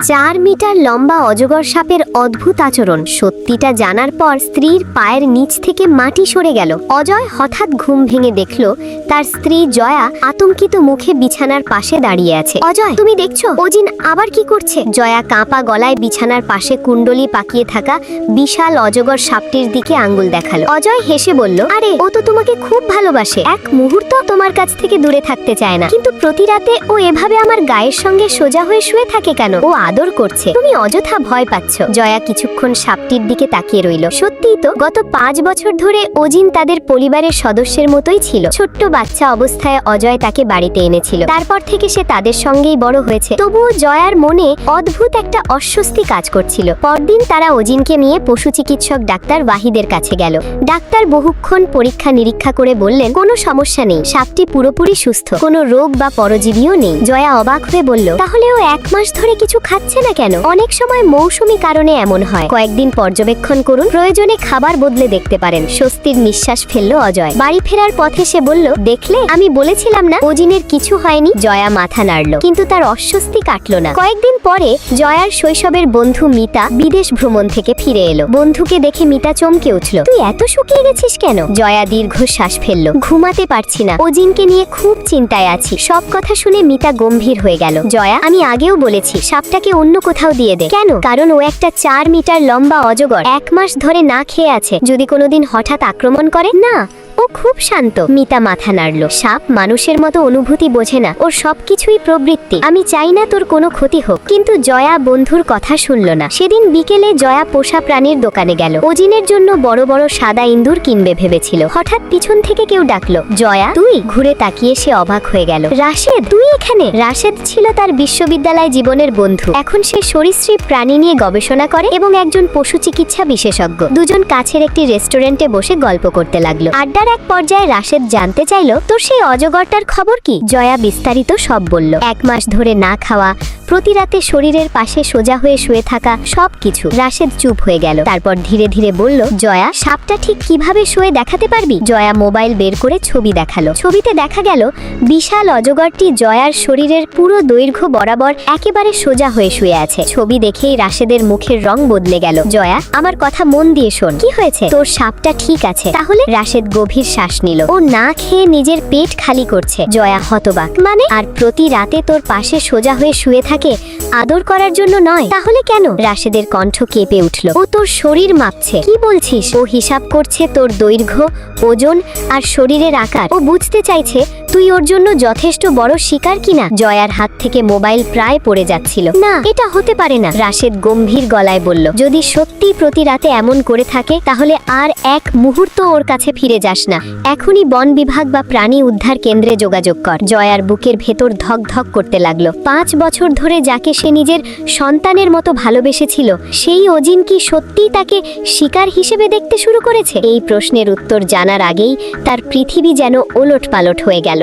4 metre লম্বা অজগর সাপের অদ্ভুত আচরণ। সত্যিটা জানার পর স্ত্রীর পায়ের নিচ থেকে মাটি সরে গেল। অজয় হঠাৎ ঘুম ভেঙে দেখল তার স্ত্রী জয়া আতঙ্কিত মুখে বিছানার পাশে দাঁড়িয়ে আছে। অজয়, তুমি দেখছো অজিন আবার কি করছে? জয়া কাঁপা গলায় বিছানার পাশে কুণ্ডলি পাকিয়ে থাকা বিশাল অজগর সাপটির দিকে আঙ্গুল দেখালো। অজয় হেসে বলল, আরে ও তো তোমাকে খুব ভালোবাসে, এক মুহূর্ত তোমার কাছ থেকে দূরে থাকতে চায় না, কিন্তু প্রতি রাতে ও এভাবে আমার গায়ের সঙ্গে সোজা হয়ে শুয়ে থাকে কেন? ও আদর করছে, তুমি অযথা ভয় পাচ্ছ। জয়া কিছুক্ষণ সাপটির দিকে তাকিয়ে রইল। সত্যিই তো, গত 5 বছর ধরে অজিন তাদের পরিবারের সদস্যের মতোই ছিল। ছোট্ট বাচ্চা অবস্থায় অজয় তাকে বাড়িতে এনেছিল, তারপর থেকে সে তাদের সঙ্গেই বড় হয়েছে। তবুও জয়ার মনে অদ্ভুত একটা অস্বস্তি কাজ করছিল। পরদিন তারা অজিনকে নিয়ে পশু চিকিৎসক ডাক্তার ওয়াহিদের কাছে গেল। ডাক্তার বহুক্ষণ পরীক্ষা নিরীক্ষা করে বললেন, কোনো সমস্যা নেই, সাপটি পুরোপুরি সুস্থ, কোনো রোগ বা পরজীবীও নেই। জয়া অবাক হয়ে বলল, তাহলে ও 1 মাস ধরে কিছু খাচ্ছে না কেন? অনেক সময় মৌসুমী কারণে এমন হয়, কয়েকদিন পর্যবেক্ষণ করুন, প্রয়োজনে খাবার বদলে দেখতে পারেন। স্বস্তির নিঃশ্বাস ফেলল অজয়। বাড়ি ফেরার পথে সে বলল, দেখলে আমি বলেছিলাম না অজিনের কিছু হয়নি। জয়া মাথা নাড়ল, কিন্তু তার অস্বস্তি কাটল না। কয়েকদিন পরে জয়ার শৈশবের বন্ধু মিতা বিদেশ ভ্রমণ থেকে ফিরে এলো। বন্ধুকে দেখে মিতা চমকে উঠল, তুই এত শুকিয়ে গেছিস কেন? জয়া দীর্ঘশ্বাস ফেলল, ঘুমাতে পারছি না, অজিনকে নিয়ে খুব চিন্তায় আছি। সব কথা শুনে মিতা গম্ভীর হয়ে গেল। জয়া, আমি আগেও বলেছি সাপটাকে অন্য কোথাও দিয়ে দে। কেন? কারণ ও একটা 4 মিটার লম্বা অজগর, 1 মাস ধরে না খেয়ে আছে। যদি কোনোদিন হঠাৎ আক্রমণ করে না, ও খুব শান্ত। মিতা মাথা নাড়ল। সাপ মানুষের মতো অনুভূতি বোঝে না, ওর সবকিছুই প্রবৃত্তি। আমি চাই না তোর কোনো ক্ষতি হোক। কিন্তু জয়া বন্ধুর কথা শুনল না। সেদিন বিকেলে জয়া পোষা প্রাণীর দোকানে গেল। অজিনের জন্য বড় বড় সাদা ইঁদুর কিনবে ভেবেছিল। হঠাৎ পিছন থেকে কেউ ডাকলো, জয়া তুই? ঘুরে তাকিয়ে সে অবাক হয়ে গেল। রাশেদ, তুই এখানে? রাশেদ ছিল তার বিশ্ববিদ্যালয় জীবনের বন্ধু। এখন সে সরীসৃপ প্রাণী নিয়ে গবেষণা করে এবং একজন পশু চিকিৎসা বিশেষজ্ঞ। দুজন কাছের একটি রেস্টুরেন্টে বসে গল্প করতে লাগলো। আড্ডার এক পর্যায়ে রাশেদ জানতে চাইল, তোর সেই অজগরটার খবর কি? জয়া বিস্তারিত সব বলল। 1 মাস ধরে না খাওয়া, প্রতি রাতে শরীরের পাশে সোজা হয়ে শুয়ে থাকা, সবকিছু। রাশেদ চুপ হয়ে গেল। তারপর ধীরে ধীরে বলল, জয়া সাপটা ঠিক কিভাবে শুয়ে দেখাতে পারবি? জয়া মোবাইল বের করে ছবি দেখালো। ছবিতে দেখা গেল বিশাল অজগরটি জয়ার শরীরের পুরো দৈর্ঘ্য বরাবর একেবারে সোজা হয়ে শুয়ে আছে। ছবি দেখেই রাশেদের মুখের রং বদলে গেল। জয়া, আমার কথা মন দিয়ে শোন। কি হয়েছে? তোর সাপটা ঠিক আছে তাহলে? রাশেদ গভীর শ্বাস নিল। ও না খেয়ে নিজের পেট খালি করছে। জয়া হতবাক। মানে? আর প্রতি রাতে তোর পাশে সোজা হয়ে শুয়ে থাকে, আদর করার জন্য নয়। তাহলে কেন? রাশেদের কণ্ঠ কেঁপে উঠল। ও তোর শরীর মাপছে। কি বলছিস? ও হিসাব করছে তোর দৈর্ঘ্য, ওজন আর শরীরের আকার। ও বুঝতে চাইছে তুই ওর জন্য যথেষ্ট বড় শিকার কিনা। জয়ার হাত থেকে মোবাইল প্রায় পড়ে যাচ্ছিল। না, এটা হতে পারে না, রাশেদ গম্ভীর গলায় বলল। যদি সত্যি প্রতি রাতে এমন করে থাকে, তাহলে আর 1 মুহূর্ত ওর কাছে ফিরে যাস না। এখনই বন বিভাগ বা প্রাণী উদ্ধার কেন্দ্রে যোগাযোগ কর। জয়ার বুকের ভেতর ধক ধক করতে লাগলো। 5 বছর ধরে যাকে সে নিজের সন্তানের মতো ভালোবেসেছিল, সেই অজিন কি সত্যিই তাকে শিকার হিসেবে দেখতে শুরু করেছে? এই প্রশ্নের উত্তর জানার আগেই তার পৃথিবী যেন ওলট পালট হয়ে গেল।